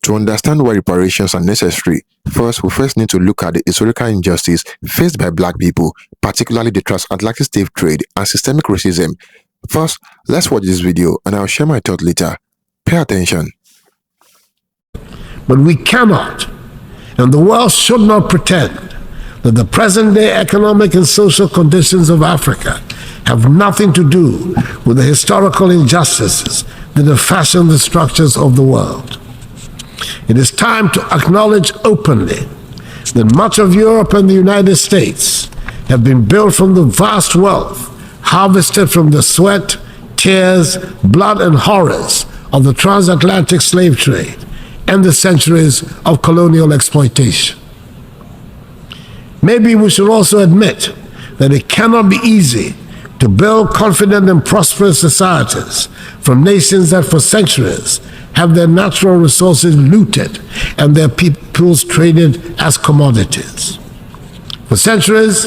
To understand why reparations are necessary, we first need to look at the historical injustice faced by black people, particularly the transatlantic slave trade and systemic racism. First, let's watch this video and I'll share my thoughts later. Pay attention. But we cannot, and the world should not pretend that the present-day economic and social conditions of Africa have nothing to do with the historical injustices that have fashioned the structures of the world. It is time to acknowledge openly that much of Europe and the United States have been built from the vast wealth harvested from the sweat, tears, blood, and horrors of the transatlantic slave trade and the centuries of colonial exploitation. Maybe we should also admit that it cannot be easy to build confident and prosperous societies from nations that for centuries have their natural resources looted and their peoples traded as commodities. For centuries,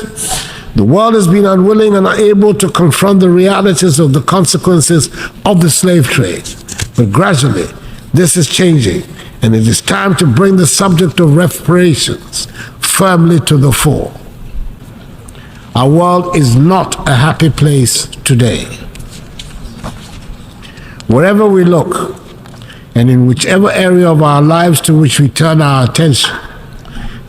the world has been unwilling and unable to confront the realities of the consequences of the slave trade. But gradually, this is changing, and it is time to bring the subject of reparations firmly to the fore. Our world is not a happy place today. Wherever we look, and in whichever area of our lives to which we turn our attention,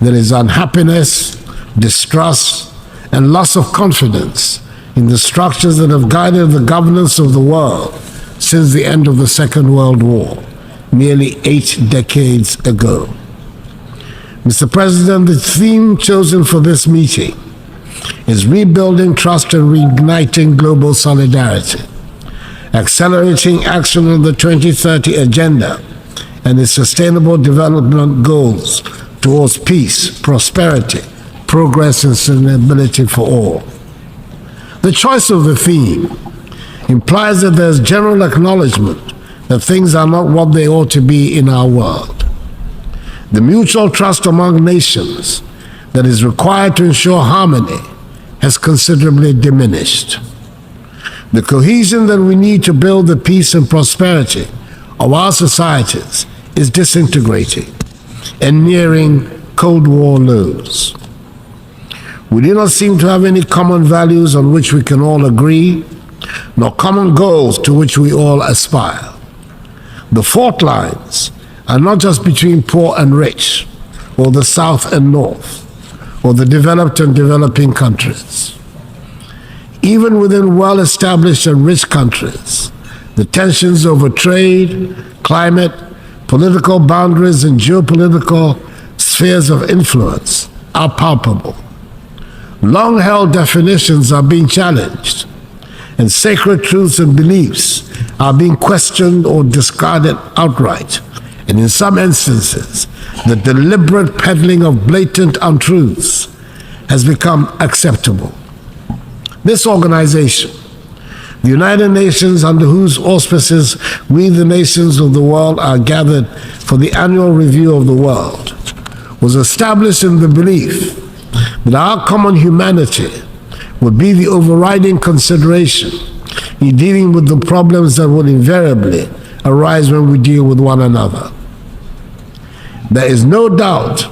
there is unhappiness, distrust, and loss of confidence in the structures that have guided the governance of the world since the end of the Second World War, nearly 8 decades ago. Mr. President, the theme chosen for this meeting is rebuilding trust and reigniting global solidarity, accelerating action on the 2030 Agenda and its sustainable development goals towards peace, prosperity, progress, and sustainability for all. The choice of the theme implies that there's general acknowledgement that things are not what they ought to be in our world. The mutual trust among nations that is required to ensure harmony has considerably diminished. The cohesion that we need to build the peace and prosperity of our societies is disintegrating and nearing Cold War lows. We do not seem to have any common values on which we can all agree, nor common goals to which we all aspire. The fault lines are not just between poor and rich, or the South and North, or the developed and developing countries. Even within well-established and rich countries, the tensions over trade, climate, political boundaries, and geopolitical spheres of influence are palpable. Long-held definitions are being challenged, and sacred truths and beliefs are being questioned or discarded outright. And in some instances, the deliberate peddling of blatant untruths has become acceptable. This organization, the United Nations, under whose auspices we, the nations of the world, are gathered for the annual review of the world, was established in the belief that our common humanity would be the overriding consideration in dealing with the problems that would invariably arise when we deal with one another. There is no doubt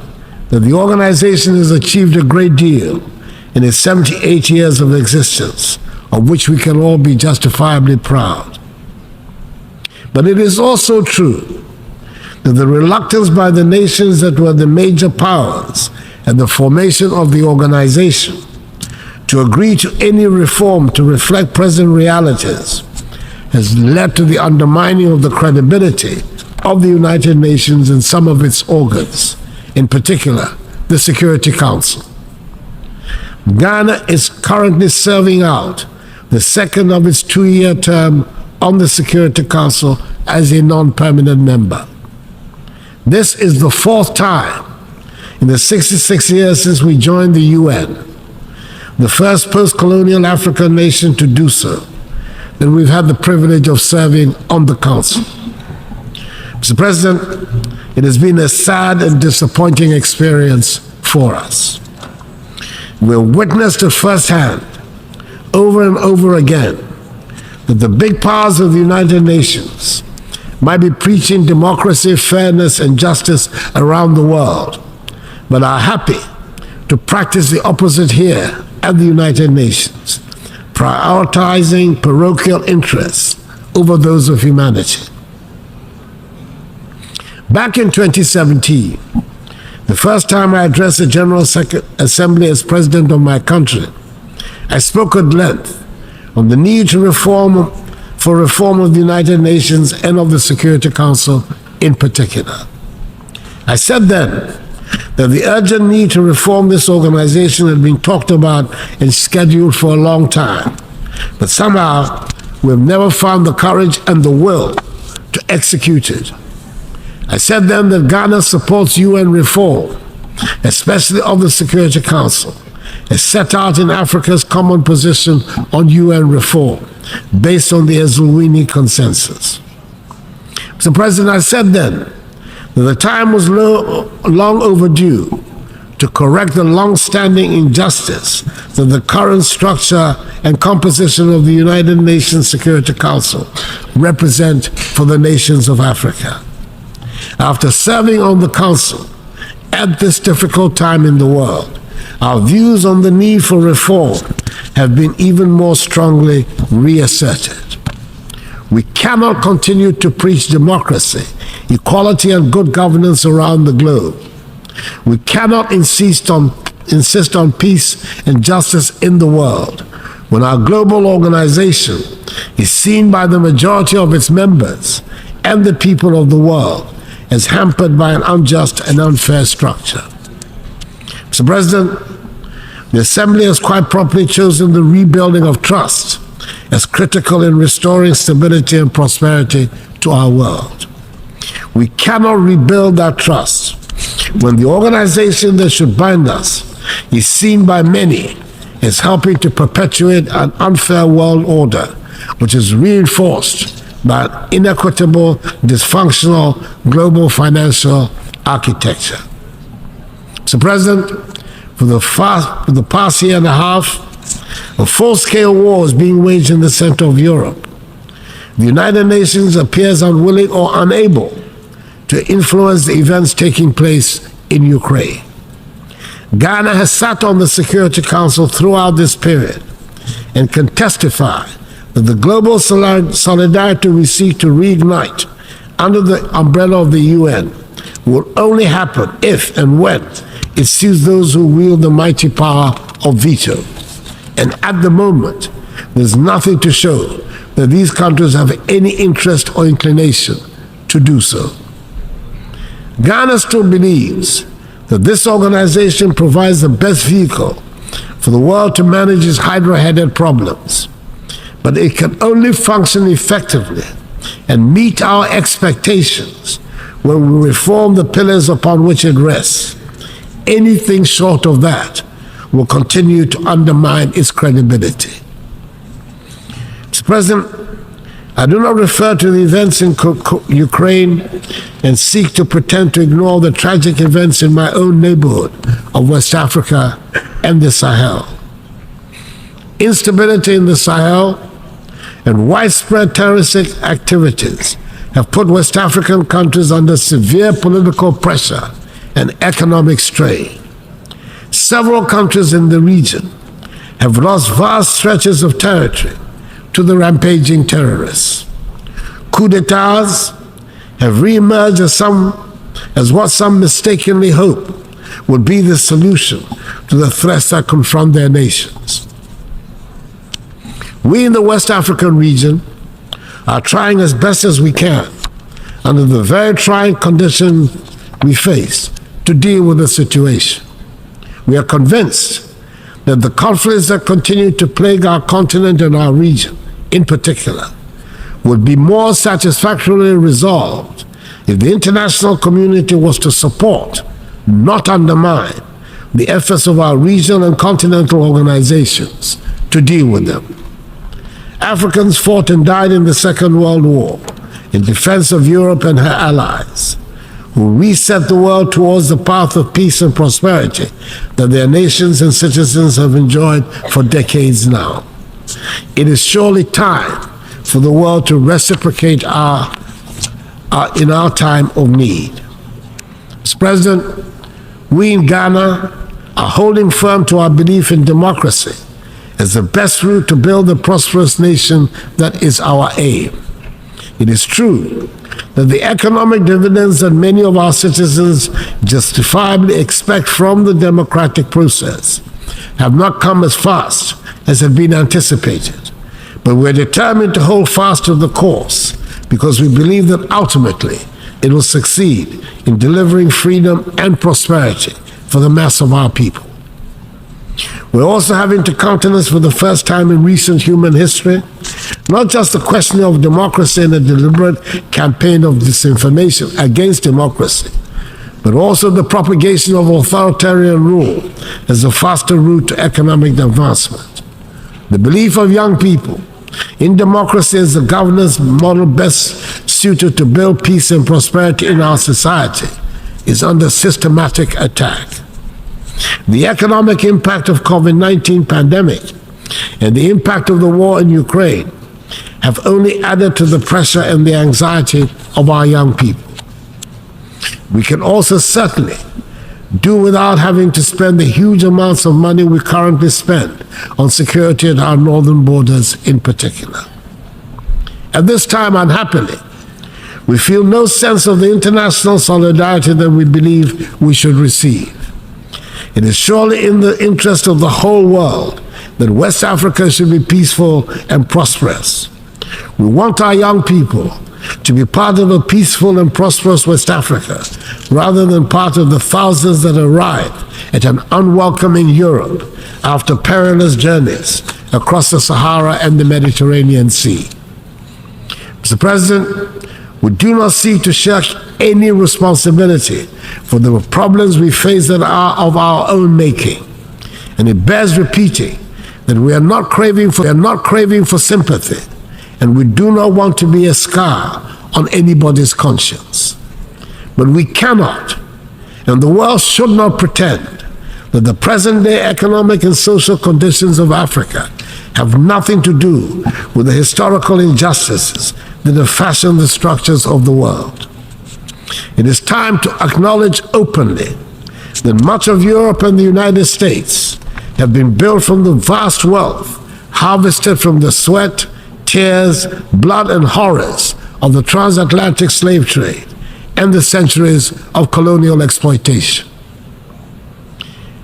that the organization has achieved a great deal in its 78 years of existence, of which we can all be justifiably proud. But it is also true that the reluctance by the nations that were the major powers at the formation of the organization to agree to any reform to reflect present realities has led to the undermining of the credibility of the United Nations and some of its organs, in particular, the Security Council. Ghana is currently serving out the second of its 2-year term on the Security Council as a non-permanent member. This is the 4th time in the 66 years since we joined the UN, the first post-colonial African nation to do so, that we've had the privilege of serving on the Council. Mr. President, it has been a sad and disappointing experience for us. We've witnessed it firsthand, over and over again, that the big powers of the United Nations might be preaching democracy, fairness, and justice around the world, but are happy to practice the opposite here at the United Nations, prioritizing parochial interests over those of humanity. Back in 2017, the first time I addressed the General Assembly as president of my country, I spoke at length on the need to reform of the United Nations and of the Security Council in particular. I said then that the urgent need to reform this organization had been talked about and scheduled for a long time, but somehow we've never found the courage and the will to execute it. I said then that Ghana supports UN reform, especially of the Security Council, as set out in Africa's common position on UN reform, based on the Eswatini Consensus. Mr. President, I said then that the time was long overdue to correct the long-standing injustice that the current structure and composition of the United Nations Security Council represent for the nations of Africa. After serving on the Council at this difficult time in the world, our views on the need for reform have been even more strongly reasserted. We cannot continue to preach democracy, equality, and good governance around the globe. We cannot insist on peace and justice in the world when our global organization is seen by the majority of its members and the people of the world as hampered by an unjust and unfair structure. Mr. President, the Assembly has quite properly chosen the rebuilding of trust as critical in restoring stability and prosperity to our world. We cannot rebuild that trust when the organization that should bind us is seen by many as helping to perpetuate an unfair world order, which is reinforced by an inequitable, dysfunctional global financial architecture. Mr. President, for the past year and a half, a full-scale war is being waged in the center of Europe. The United Nations appears unwilling or unable to influence the events taking place in Ukraine. Ghana has sat on the Security Council throughout this period and can testify that the global solidarity we seek to reignite under the umbrella of the UN will only happen if and when it suits those who wield the mighty power of veto. And at the moment, there's nothing to show that these countries have any interest or inclination to do so. Ghana still believes that this organization provides the best vehicle for the world to manage its hydra-headed problems, but it can only function effectively and meet our expectations when we reform the pillars upon which it rests. Anything short of that will continue to undermine its credibility. Mr. President, I do not refer to the events in Ukraine and seek to pretend to ignore the tragic events in my own neighborhood of West Africa and the Sahel. Instability in the Sahel and widespread terroristic activities have put West African countries under severe political pressure and economic strain. Several countries in the region have lost vast stretches of territory to the rampaging terrorists. Coup d'etats have re-emerged as what some mistakenly hope would be the solution to the threats that confront their nations. We in the West African region are trying as best as we can, under the very trying conditions we face, to deal with the situation. We are convinced that the conflicts that continue to plague our continent and our region, in particular, would be more satisfactorily resolved if the international community was to support, not undermine, the efforts of our regional and continental organizations to deal with them. Africans fought and died in the Second World War in defense of Europe and her allies, who reset the world towards the path of peace and prosperity that their nations and citizens have enjoyed for decades now. It is surely time for the world to reciprocate our in our time of need. Mr. President, we in Ghana are holding firm to our belief in democracy as the best route to build a prosperous nation that is our aim. It is true that the economic dividends that many of our citizens justifiably expect from the democratic process have not come as fast as had been anticipated. But we're determined to hold fast to the course because we believe that ultimately it will succeed in delivering freedom and prosperity for the mass of our people. We're also having to countenance for the first time in recent human history, not just the question of democracy and a deliberate campaign of disinformation against democracy, but also the propagation of authoritarian rule as a faster route to economic advancement. The belief of young people in democracy as the governance model best suited to build peace and prosperity in our society is under systematic attack. The economic impact of COVID-19 pandemic and the impact of the war in Ukraine have only added to the pressure and the anxiety of our young people. We can also certainly do without having to spend the huge amounts of money we currently spend on security at our northern borders in particular. At this time, unhappily, we feel no sense of the international solidarity that we believe we should receive. It is surely in the interest of the whole world that West Africa should be peaceful and prosperous. We want our young people to be part of a peaceful and prosperous West Africa, rather than part of the thousands that arrive at an unwelcoming Europe after perilous journeys across the Sahara and the Mediterranean Sea. Mr. President, we do not seek to shirk any responsibility for the problems we face that are of our own making. And it bears repeating that we are not craving for sympathy, and we do not want to be a scar on anybody's conscience. But we cannot, and the world should not pretend that the present-day economic and social conditions of Africa have nothing to do with the historical injustices that have fashioned the structures of the world. It is time to acknowledge openly that much of Europe and the United States have been built from the vast wealth harvested from the sweat, tears, blood, and horrors of the transatlantic slave trade and the centuries of colonial exploitation.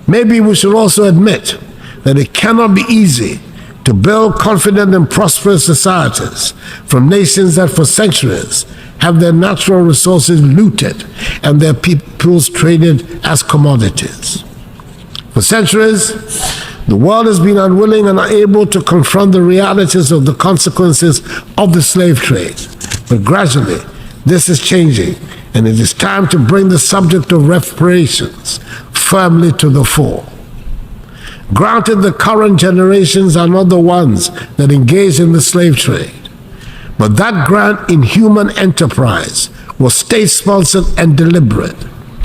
Maybe we should also admit that it cannot be easy to build confident and prosperous societies from nations that for centuries have their natural resources looted and their peoples traded as commodities. For centuries, the world has been unwilling and unable to confront the realities of the consequences of the slave trade. But gradually, this is changing, and it is time to bring the subject of reparations firmly to the fore. Granted, the current generations are not the ones that engaged in the slave trade, but that grand inhuman enterprise was state-sponsored and deliberate,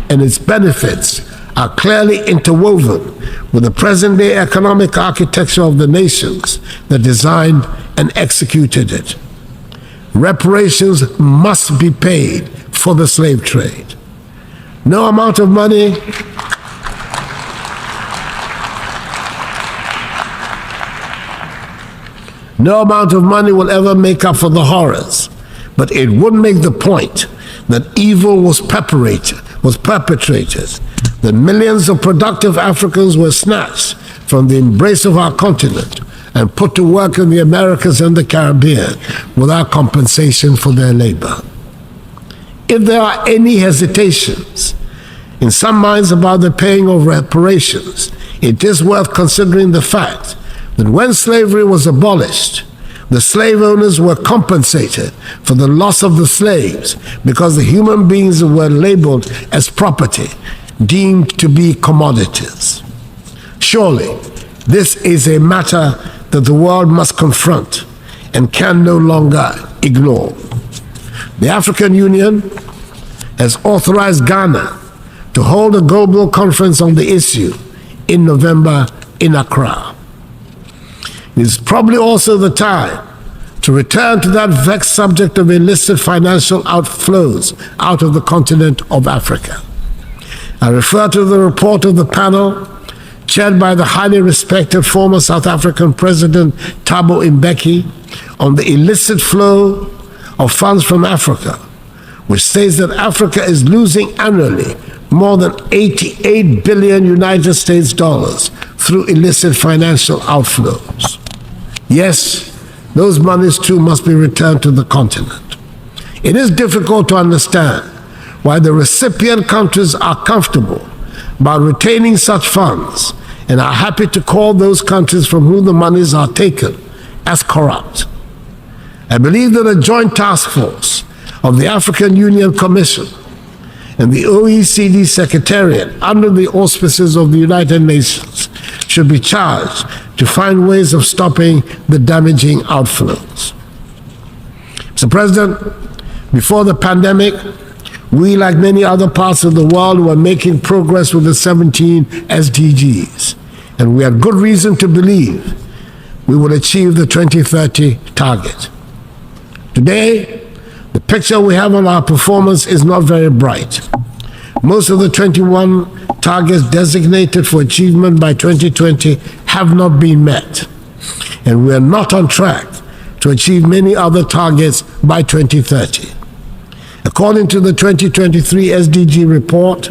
and its benefits are clearly interwoven with the present-day economic architecture of the nations that designed and executed it. Reparations must be paid for the slave trade. No amount of money will ever make up for the horrors, but it would make the point that evil was perpetrated, that millions of productive Africans were snatched from the embrace of our continent and put to work in the Americas and the Caribbean without compensation for their labor. If there are any hesitations in some minds about the paying of reparations, it is worth considering the fact that when slavery was abolished, the slave owners were compensated for the loss of the slaves because the human beings were labeled as property, deemed to be commodities. Surely, this is a matter that the world must confront and can no longer ignore. The African Union has authorized Ghana to hold a global conference on the issue in November in Accra. It is probably also the time to return to that vexed subject of illicit financial outflows out of the continent of Africa. I refer to the report of the panel chaired by the highly respected former South African President Thabo Mbeki on the illicit flow of funds from Africa, which says that Africa is losing annually more than 88 billion United States dollars through illicit financial outflows. Yes, those monies too must be returned to the continent. It is difficult to understand why the recipient countries are comfortable about retaining such funds and are happy to call those countries from whom the monies are taken as corrupt. I believe that a joint task force of the African Union Commission and the OECD Secretariat under the auspices of the United Nations should be charged to find ways of stopping the damaging outflows. Mr. President, before the pandemic, we, like many other parts of the world, were making progress with the 17 SDGs, and we had good reason to believe we would achieve the 2030 target. Today, the picture we have on our performance is not very bright. Most of the 21 targets designated for achievement by 2020 have not been met, and we are not on track to achieve many other targets by 2030. According to the 2023 SDG report,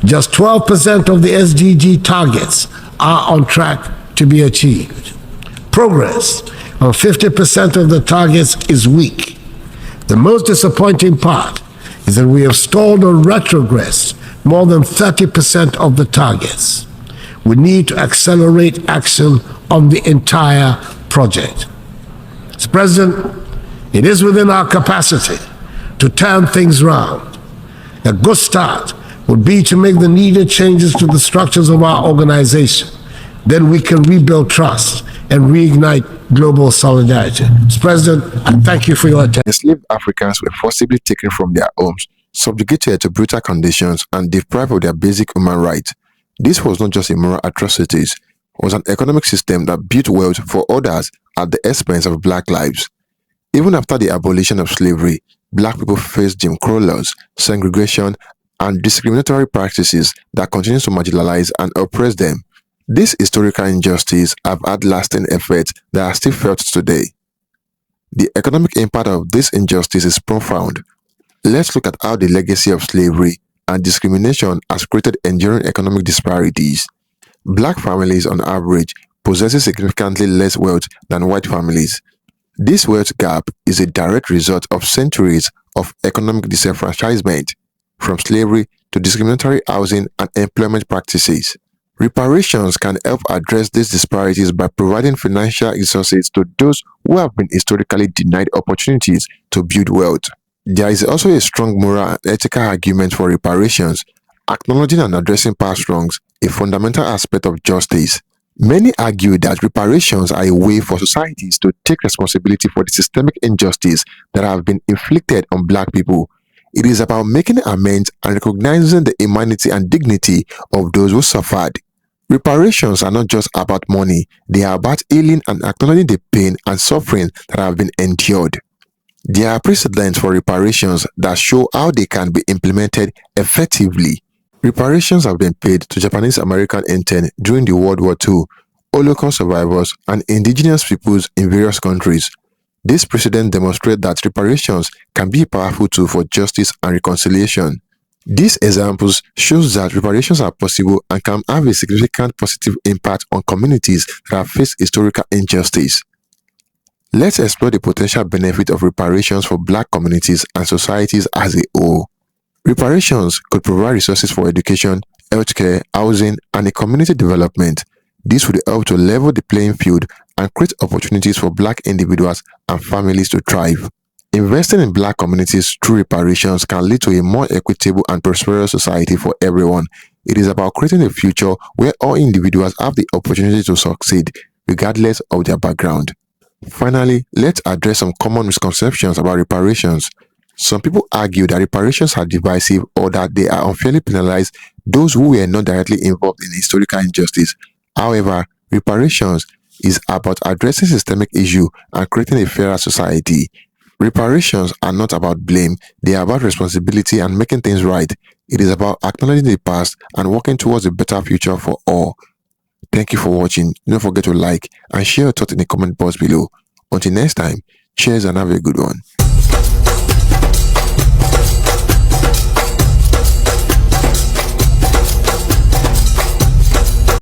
just 12% of the SDG targets are on track to be achieved. Progress on 50% of the targets is weak. The most disappointing part is that we have stalled or retrogressed more than 30% of the targets. We need to accelerate action on the entire project. Mr. President, it is within our capacity to turn things around. A good start would be to make the needed changes to the structures of our organization. Then we can rebuild trust and reignite global solidarity. Mr. President, I thank you for your attention. Enslaved Africans were forcibly taken from their homes, subjugated to brutal conditions, and deprived of their basic human rights. This was not just a moral atrocity, it was an economic system that built wealth for others at the expense of black lives. Even after the abolition of slavery, black people faced Jim Crow laws, segregation, and discriminatory practices that continue to marginalize and oppress them. These historical injustices have had lasting effects that are still felt today. The economic impact of this injustice is profound. Let's look at how the legacy of slavery and discrimination has created enduring economic disparities. Black families, on average, possess significantly less wealth than white families. This wealth gap is a direct result of centuries of economic disenfranchisement, from slavery to discriminatory housing and employment practices. Reparations can help address these disparities by providing financial resources to those who have been historically denied opportunities to build wealth. There is also a strong moral and ethical argument for reparations, acknowledging and addressing past wrongs, a fundamental aspect of justice. Many argue that reparations are a way for societies to take responsibility for the systemic injustice that have been inflicted on black people. It is about making amends and recognizing the humanity and dignity of those who suffered. Reparations are not just about money, they are about healing and acknowledging the pain and suffering that have been endured. There are precedents for reparations that show how they can be implemented effectively. Reparations have been paid to Japanese American interns during the World War II, Holocaust survivors, and indigenous peoples in various countries. This precedent demonstrates that reparations can be a powerful tool for justice and reconciliation. These examples show that reparations are possible and can have a significant positive impact on communities that have faced historical injustice. Let's explore the potential benefit of reparations for black communities and societies as a whole. Reparations could provide resources for education, healthcare, housing, and community development. This would help to level the playing field and create opportunities for black individuals and families to thrive. Investing in black communities through reparations can lead to a more equitable and prosperous society for everyone. It is about creating a future where all individuals have the opportunity to succeed, regardless of their background. Finally, let's address some common misconceptions about reparations. Some people argue that reparations are divisive or that they are unfairly penalize those who were not directly involved in historical injustice. However, reparations is about addressing systemic issue and creating a fairer society. Reparations are not about blame, they are about responsibility and making things right. It is about acknowledging the past and working towards a better future for all. Thank you for watching. Don't forget to like and share your thoughts in the comment box below. Until next time, cheers and have a good one.